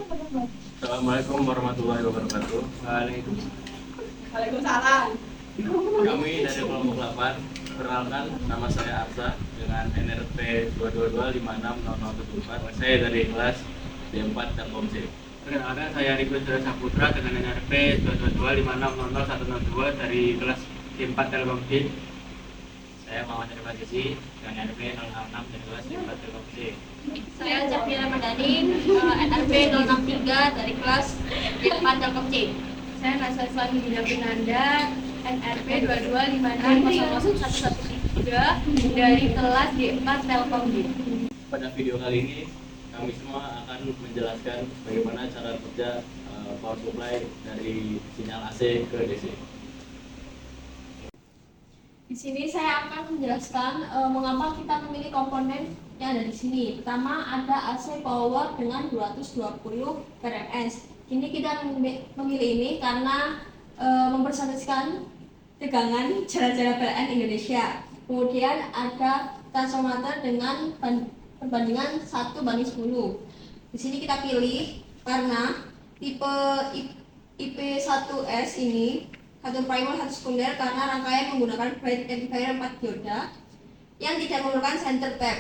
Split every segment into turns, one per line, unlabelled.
Assalamualaikum warahmatullahi wabarakatuh.
Waalaikumsalam.
Kami dari kelompok 8. Perkenalkan, nama saya Arsa dengan NRP 222560074. Saya dari kelas D4 Telkom C. Perkenalkan, saya Riko Surya Saputra dengan NRP 22256000102 dari kelas D4 Telkom C. Saya Muhammad Arifan Jesi dengan NRP 066 dari kelas D4 Telkom C.
Saya Jafira Madani, NRP 063 dari kelas D4 Telkom C. Saya Nasa Islami Bina Pinanda, NRP 2256001113 dari kelas D4 Telkom D.
Pada video kali ini kami semua akan menjelaskan bagaimana cara kerja power supply dari sinyal AC ke DC.
Di sini saya akan menjelaskan mengapa kita memilih komponen yang ada di sini. Pertama ada AC power dengan 220 VRMS. Kini kita memilih ini karena mempersatukan tegangan jarak-jarak PLN Indonesia. Kemudian ada transformator dengan perbandingan 1:10. Di sini kita pilih karena tipe IP1S ini satu primer satu sekunder karena rangkaian menggunakan rectifier 4 dioda yang tidak memerlukan center tap.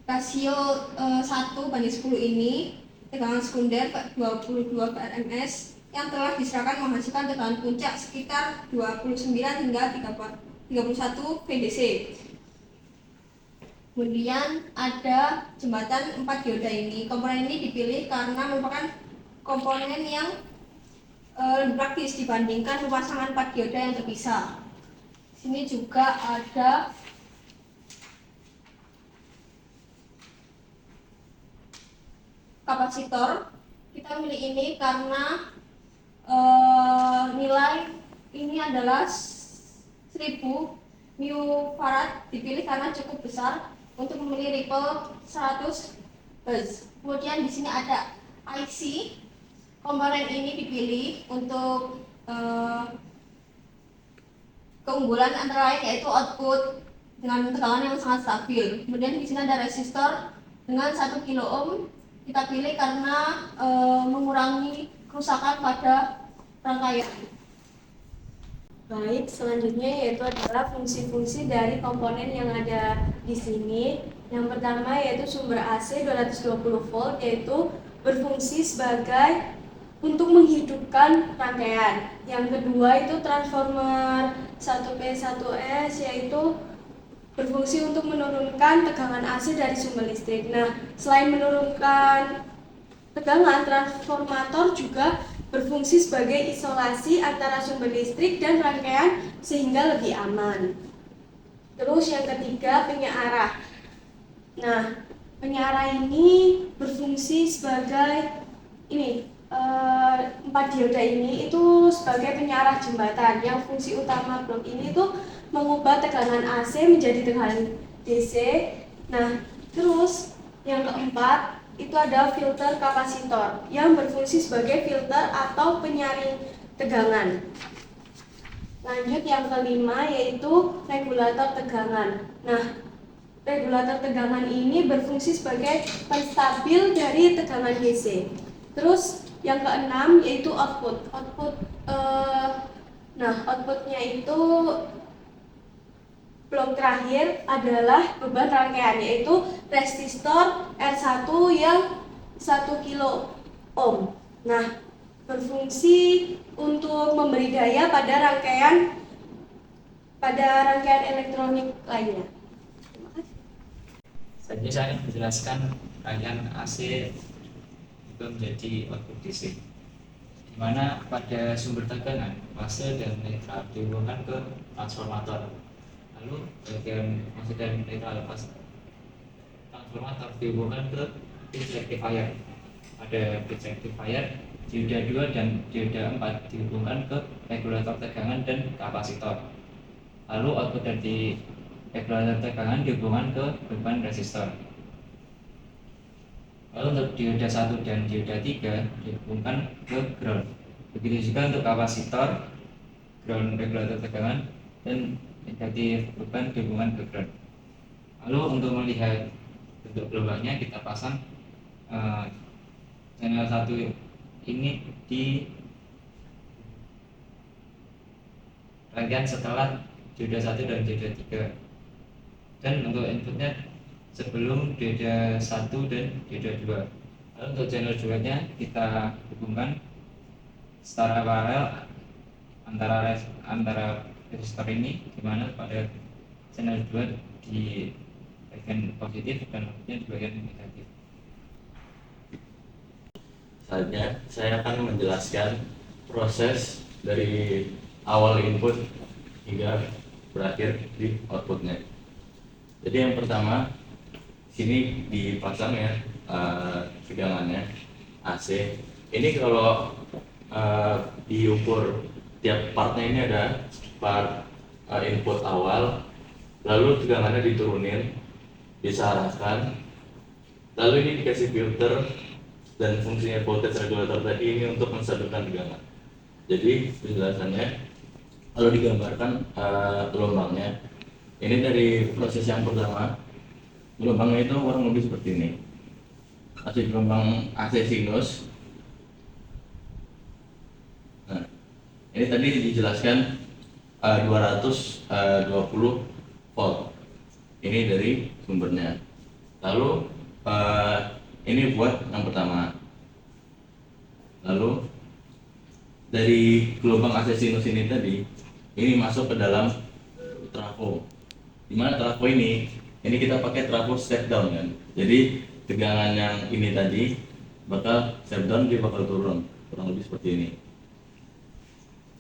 Rasio 1:10 ini tegangan sekunder 22 VRMS yang telah diserahkan menghasilkan tegangan puncak sekitar 29 hingga 31 VDC. Kemudian ada jembatan 4 dioda ini. Komponen ini dipilih karena merupakan komponen yang lebih praktis dibandingkan pemasangan 4 dioda yang terpisah. Di sini juga ada kapasitor. Kita pilih ini karena nilai ini adalah 1000 microfarad, dipilih karena cukup besar untuk memilih ripple 100 Hz. Kemudian di sini ada IC. Komponen ini dipilih untuk keunggulan antara lain yaitu output dengan tegangan yang sangat stabil. Kemudian di sini ada resistor dengan 1 kilo ohm. Kita pilih karena mengurangi kerusakan pada rangkaian.
Baik, selanjutnya yaitu adalah fungsi-fungsi dari komponen yang ada di sini. Yang pertama yaitu sumber AC 220 volt, yaitu berfungsi sebagai untuk menghidupkan rangkaian. Yang kedua itu transformer 1P1S, yaitu berfungsi untuk menurunkan tegangan AC dari sumber listrik. Nah, selain menurunkan tegangan, transformator juga berfungsi sebagai isolasi antara sumber listrik dan rangkaian sehingga lebih aman. Terus yang ketiga, penyearah. Nah, penyearah ini berfungsi sebagai ini 4 dioda ini itu sebagai penyearah jembatan yang fungsi utama blok ini tuh mengubah tegangan AC menjadi tegangan DC. Nah, terus yang keempat itu ada filter kapasitor yang berfungsi sebagai filter atau penyaring tegangan. Lanjut yang kelima yaitu regulator tegangan. Nah, regulator tegangan ini berfungsi sebagai penstabil dari tegangan DC. Terus yang keenam yaitu output. Outputnya itu blok terakhir adalah beban rangkaian, yaitu resistor R1 yang 1 kilo ohm. Nah, berfungsi untuk memberi daya pada rangkaian elektronik lainnya. Terima kasih.
Selanjutnya saya akan menjelaskan rangkaian AC itu menjadi output DC, di mana pada sumber tegangan fase dan netral dihubungkan ke transformator. Lalu bagian fase dan netral transformator dihubungkan ke bridge rectifier. Pada bridge rectifier, dioda 2 dan dioda 4 dihubungkan ke regulator tegangan dan kapasitor. Lalu output dari regulator tegangan dihubungkan ke beban resistor. Lalu untuk dioda 1 dan dioda 3 dihubungkan ke ground. Begitu juga untuk kapasitor, ground regulator tegangan, dan negatif beban dihubungkan ke ground. Lalu untuk melihat bentuk gelombangnya kita pasang channel 1 ini di rangkaian setelah dioda 1 dan dioda 3. Dan untuk inputnya sebelum dioda 1 dan dioda 2. Lalu untuk channel 2 nya kita hubungkan secara paralel antara resistor ini, di mana pada channel 2 di bagian positif dan outputnya di bagian negatif.
Saatnya saya akan menjelaskan proses dari awal input hingga berakhir di outputnya. Jadi yang pertama, sini dipasang ya tegangannya AC. Ini kalau diukur tiap partnya, ini ada part input awal, lalu tegangannya diturunin, disearahkan, lalu ini dikasih filter, dan fungsinya voltage regulator tadi ini untuk menstabilkan tegangan. Jadi penjelasannya, kalau digambarkan gelombangnya, ini dari proses yang pertama, gelombangnya itu kurang lebih seperti ini. Masih gelombang AC sinus. Nah, ini tadi dijelaskan 220 volt. Ini dari sumbernya. Lalu ini buat yang pertama. Lalu dari gelombang AC sinus ini tadi, ini masuk ke dalam trafo. Dimana trafo ini kita pakai trafo step down kan. Jadi tegangan yang ini tadi bakal step down, dia bakal turun kurang lebih seperti ini.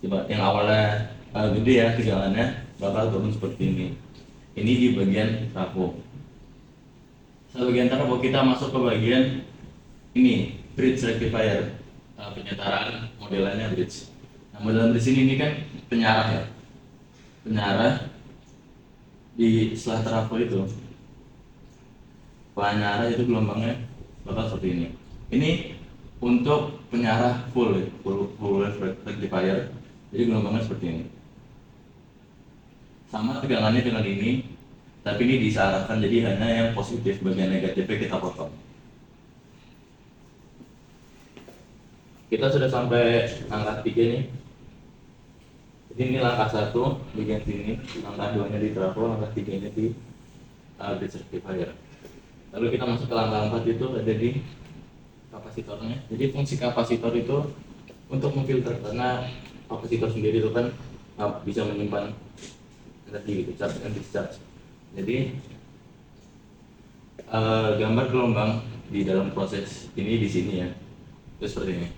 Coba yang awalnya gede ya tegangannya, bakal turun seperti ini. Ini di bagian trafo. Setelah bagian trafo kita masuk ke bagian ini, bridge rectifier. Penyetaraan modelannya bridge. Nah, modelan bridge ini kan penyarah ya. Penyarah di setelah trafo itu, penyarah itu gelombangnya bakal seperti ini. Ini untuk penyarah full wave rectifier. Jadi gelombangnya seperti ini. Sama tegangannya dengan ini, tapi ini disearahkan, jadi hanya yang positif, bagian negatifnya kita potong. Kita sudah sampai angka 3 nih. Jadi ini langkah 1 bagian sini, langkah 2 nya di trafo, langkah 3 nya di bridge rectifier. Lalu kita masuk ke langkah 4, itu ada di kapasitornya. Jadi fungsi kapasitor itu untuk memfilter, karena kapasitor sendiri itu kan bisa menyimpan energi gitu, charge and discharge. Jadi gambar gelombang di dalam proses ini di sini ya, itu seperti ini.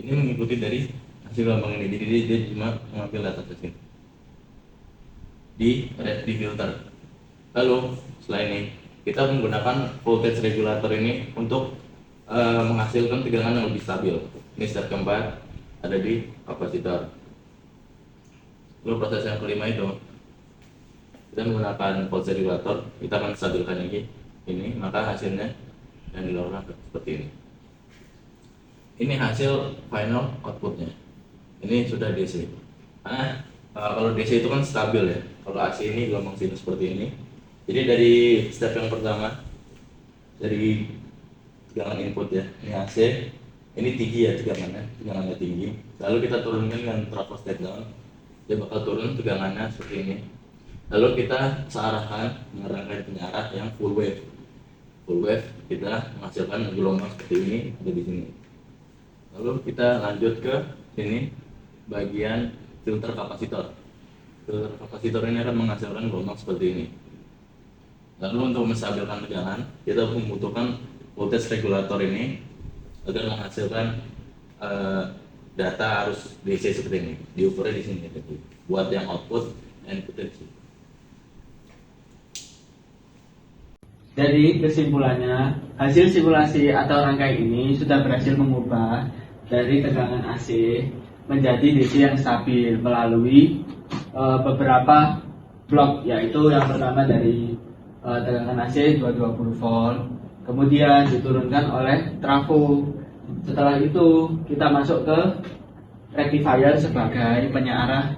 Ini mengikuti dari hasil gelombang ini, jadi dia cuma mengambil data saja di filter. Lalu setelah ini kita menggunakan voltage regulator ini untuk menghasilkan tegangan yang lebih stabil. Ini step keempat, ada di kapasitor. Lalu proses yang kelima itu kita menggunakan voltage regulator, kita akan stabilkan lagi ini, maka hasilnya yang dilakukan seperti ini. Ini hasil final outputnya. Ini sudah DC. Karena kalau DC itu kan stabil ya. Kalau AC ini gelombang sinus seperti ini. Jadi dari step yang pertama, dari tegangan input ya, ini AC, ini tinggi ya tegangannya tinggi. Lalu kita turunkan dengan trafo step down, dia bakal turun tegangannya seperti ini. Lalu kita searahkan dengan rangkaian penyarah yang full wave. Full wave kita menghasilkan gelombang seperti ini, ada di sini. Lalu kita lanjut ke sini, bagian filter kapasitor. Filter kapasitor ini akan menghasilkan gelombang seperti ini. Lalu untuk menstabilkan tegangan, kita membutuhkan voltage regulator ini agar menghasilkan data arus DC seperti ini. Diukurnya di sini, jadi buat yang output dan input DC.
Dari kesimpulannya, hasil simulasi atau rangkai ini sudah berhasil mengubah dari tegangan AC menjadi DC yang stabil melalui beberapa blok, yaitu yang pertama dari tegangan AC 220 volt, kemudian diturunkan oleh trafo. Setelah itu kita masuk ke rectifier sebagai penyarah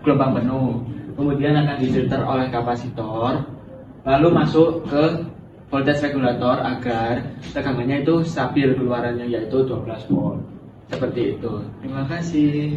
gelombang penuh, kemudian akan difilter oleh kapasitor, lalu masuk ke voltage regulator agar tegangannya itu stabil keluarannya yaitu 12 volt. Seperti itu. Terima kasih.